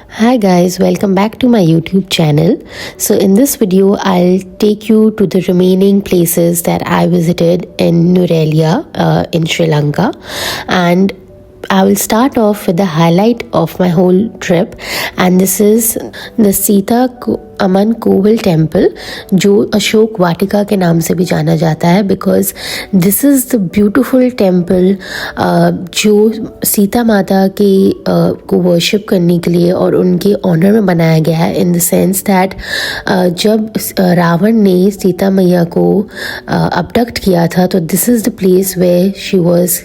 Hi guys, welcome back to my YouTube channel. So in this video, I'll take you to the remaining places that I visited in Nurelia in Sri Lanka, and I will start off with the highlight of my whole trip, and this is the Amman Kovil temple जो अशोक वाटिका के नाम से भी जाना जाता है, because this is the beautiful temple जो सीता माता के को वर्शिप करने के लिए और उनके ऑनर में बनाया गया है, इन द सेंस दैट जब रावण ने सीता मैया को अबडक्ट किया था, तो this is the place where she was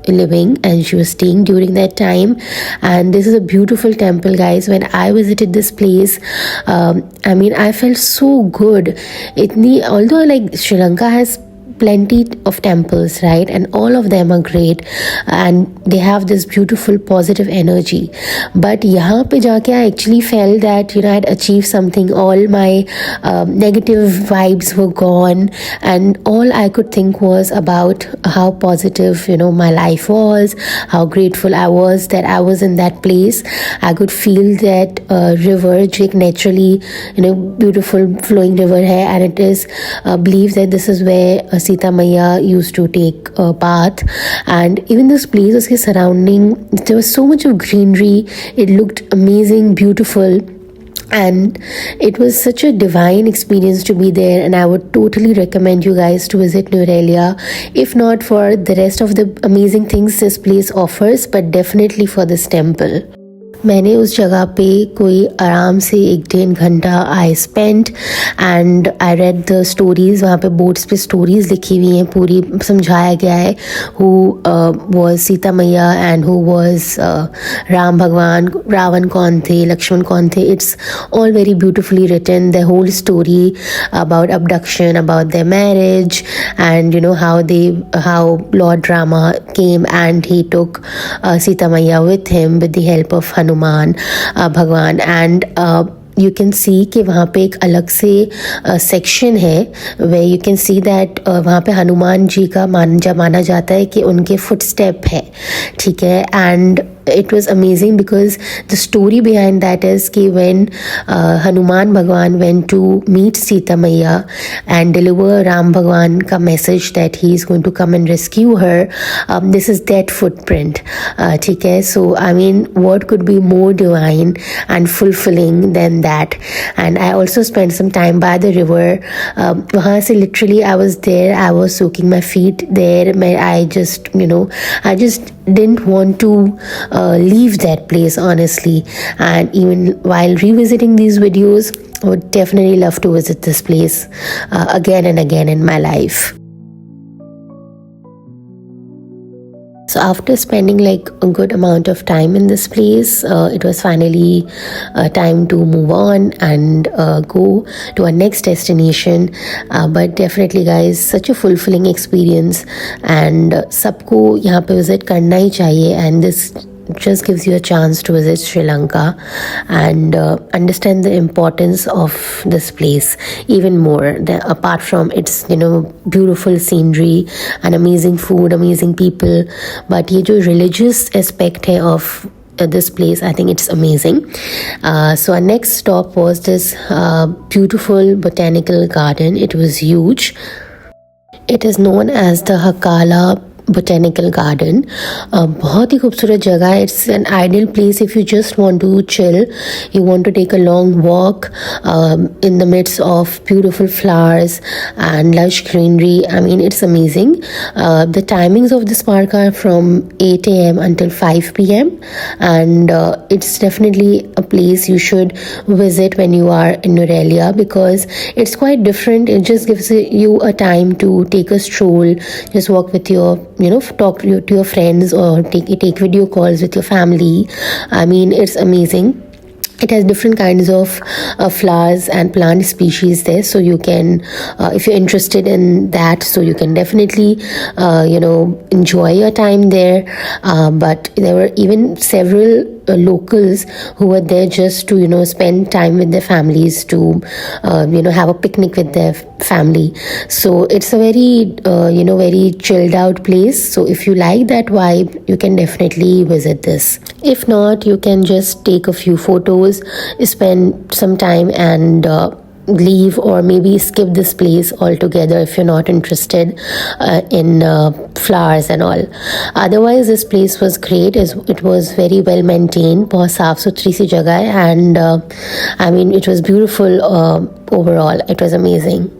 living and she was staying during that time. And this is a beautiful temple, guys. When I visited this place, I felt so good. Although like Sri Lanka has plenty of temples, right, and all of them are great and they have this beautiful positive energy, but यहाँ पे जाके I actually felt that I had achieved something. All my negative vibes were gone and all I could think was about how positive my life was, how grateful I was that I was in that place. I could feel that river जो एक naturally beautiful flowing river है, and it is believed that this is where Sita Maya used to take a bath. And even this place, उसके surrounding, there was so much of greenery. It looked amazing, beautiful, and it was such a divine experience to be there. And I would totally recommend you guys to visit Nurelia, if not for the rest of the amazing things this place offers, but definitely for this temple. मैंने उस जगह पे कोई आराम से 1-1.5 घंटा I spend and I read the stories. वहाँ पे बोर्ड्स पे स्टोरीज़ लिखी हुई हैं, पूरी समझाया गया है हु वाज सीता मैया एंड हु वाज राम भगवान, रावण कौन थे, लक्ष्मण कौन थे. It's all very beautifully written, the whole story about abduction, about their marriage, and how Lord Rama came and he took Sita Maya with him with the help of Hanuman भगवान. And you can see कि वहाँ पे एक अलग से section है way you can see that वहाँ पे हनुमान जी का माना जाता है कि उनके फुटस्टेप है, ठीक है. And it was amazing because the story behind that is कि when Hanuman Bhagwan went to meet Sita Maya and deliver Ram Bhagwan का message that he is going to come and rescue her, this is that footprint, ठीक है. So what could be more divine and fulfilling than that. And I also spent some time by the river. वहाँ से literally I was there, I was soaking my feet there. I just didn't want to leave that place, honestly. And even while revisiting these videos, I would definitely love to visit this place again and again in my life. So after spending like a good amount of time in this place, it was finally time to move on and go to our next destination. But definitely guys, such a fulfilling experience, and सबको यहाँ पे visit करना ही चाहिए. And this just gives you a chance to visit Sri Lanka and understand the importance of this place even more, apart from its beautiful scenery and amazing food, amazing people. But ये जो religious aspect है of this place, I think it's amazing. So our next stop was this beautiful botanical garden. It was huge. It is known as the Hakala Botanical Garden. बहुत ही खूबसूरत जगह है. It's an ideal place if you just want to chill, you want to take a long walk in the midst of beautiful flowers and lush greenery. It's amazing. The timings of this park are from 8 a.m. until 5 p.m. and it's definitely a place you should visit when you are in Nurelia, because it's quite different. It just gives you a time to take a stroll, just walk with your talk to your friends or take video calls with your family. It's amazing. It has different kinds of flowers and plant species there, so you can if you're interested in that, so you can definitely enjoy your time there. But there were even several locals who were there just to spend time with their families, to have a picnic with their family. So it's a very very chilled out place. So if you like that vibe, you can definitely visit this. If not, you can just take a few photos, spend some time, and leave, or maybe skip this place altogether if you're not interested in flowers and all. Otherwise, this place was great. It was very well maintained, बहुत साफ सुथरी सी जगह है, and I mean it was beautiful overall. It was amazing.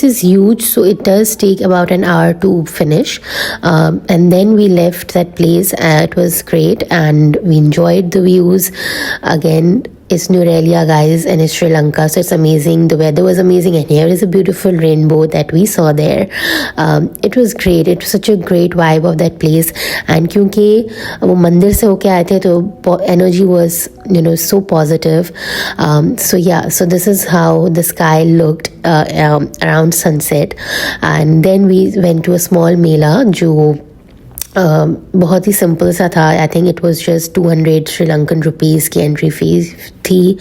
Is huge, so it does take about an hour to finish, and then we left that place. It was great and we enjoyed the views. Again, it's Nuwara, guys, and it's Sri Lanka, so it's amazing. The weather was amazing, and here is a beautiful rainbow that we saw there. It was great. It was such a great vibe of that place, and क्योंकि वो मंदिर से होके आए थे, तो energy was so positive. So yeah, so this is how the sky looked around sunset, and then we went to a small mela जो बहुत ही सिंपल सा था. I think it was just 200 Sri Lankan rupees की एंट्री फीस थी,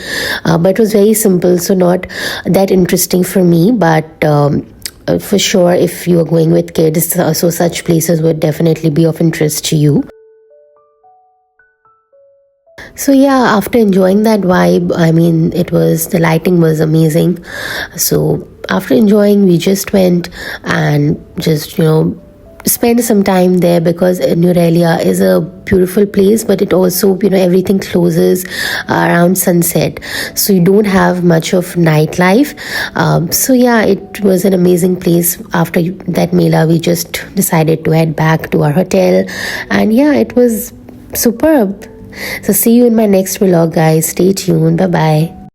but it was very simple, so not that interesting for me, but for sure if you are going with kids, so such places would definitely be of interest to you. So yeah, after enjoying that vibe, I mean the lighting was amazing. So after enjoying, we just went and just spend some time there, because Nuwara is a beautiful place, but it also everything closes around sunset, so you don't have much of nightlife. So yeah, it was an amazing place. After that mela, we just decided to head back to our hotel, and yeah, it was superb. So see you in my next vlog, guys. Stay tuned. Bye bye.